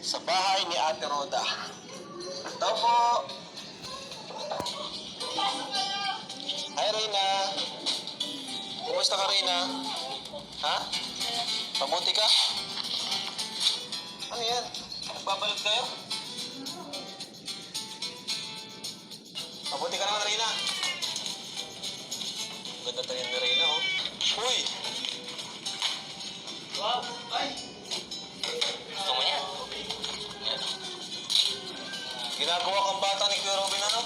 sa bahay ni Ate Roda. Tao po. Hi, Reyna. Kumusta ka, Reyna? Ha? Mabuti ka? Ano yan? Nagbabalot kayo? Mabuti ka naman, Reyna. Ganda tayo ni Reyna, oh. Uy! Wow! Ay! Gusto mo yan? Yan. Ginagawa kang bata ni Kuya Robin, ano?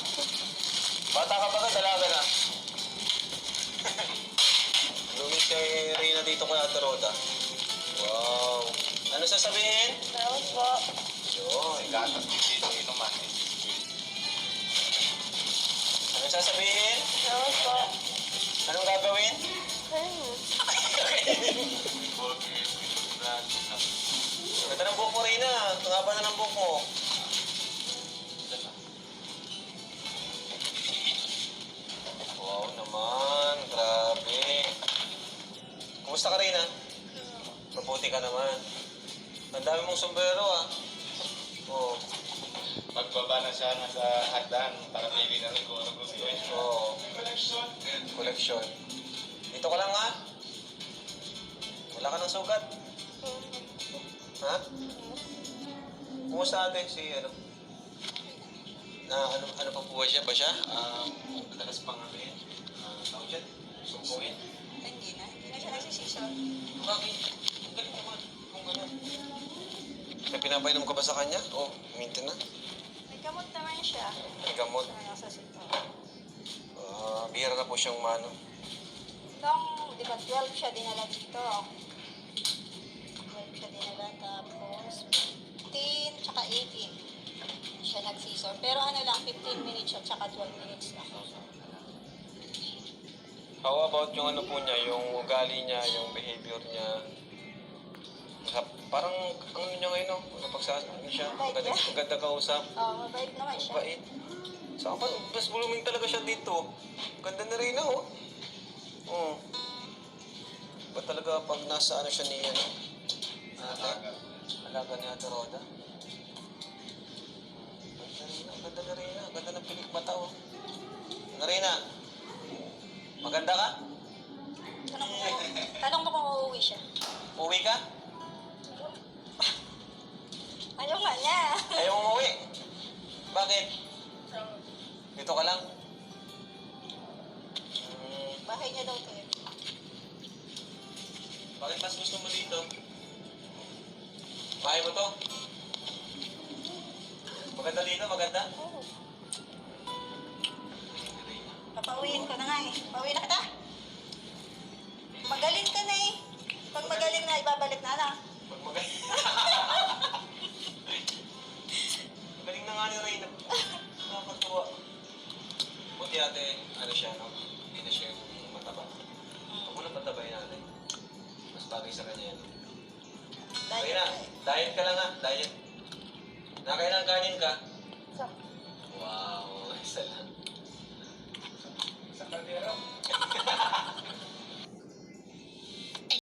Bata ka ba ka? Dalaga na. Lumis kay Reyna dito kay Ate Roda. Wow! Ano sasabihin? Salamat po. Yo, ikatas dito inuman. Ano sasabihin? Salamat po. Anong gagawin? Ganda ng buhok mo, Reyna. Ang haba na ng buhok mo. Wow naman. Grabe. Kumusta ka, Reyna? Mabuti ka naman. Ang dami mong sombrero, ah. Oo. Magbaba na siya sa hagdan para pili na rin kung ano gusto niya. Oo. Collection. Dito ka lang, ha? Wala ka ng sugat. Ha? Kumusta ate si ano? Ano pang buhay siya ba siya? Madalas pang ano yun? Tawag dyan? Sumpungin? Hindi na. Hindi na siya nagsisisyon. Bakit? Ang galing naman. Kung gano'n. May pinapainom ka ba sa kanya? O, mintin na. May gamot naman siya. May gamot. Nasa sito. Bihira na po siyang mano. Di ba 12 siya dinala dito? 12 siya dinala tapos 15 tsaka 18 siya nagsisor. Pero ano lang, 15 minutes siya tsaka 12 minutes lang. How about yung ano po niya, yung ugali niya, yung behavior niya? Parang, ano niya ngayon, no? Napagsasabi siya, Mabait yan. maganda kausap. Mabait naman siya. Bait. Saan pa, mas blooming talaga siya dito. Ganda na rin, oh. Oo. Ba talaga pag nasa ano siya ni, ano? Alaga ni Ate Roda. Ganda na rin, ganda ng pilik mata, oh. Narina, maganda ka? Tanong mo kung uuwi siya. Uwi ka? Ayaw nga niya. Ayaw umuwi. Bakit? Dito ka lang? Bahay niya daw to eh. Bakit mas gusto mo dito? Bahay mo to? Maganda dito, maganda? Oo. Papauwiin ko na nga eh. Pauwi na kita. Magaling ka na eh. Pag magaling na, ibabalik na lang. Pag magaling. Magaling na nga ni Reyna. Nakakatuwa. Buti ate, ano siya, no? Hindi na siya yung mataba. Huwag mo na patabay natin. Mas bagay sa kanya yan. Reyna, diet ka lang ha, diet. Nakailang kanin ka?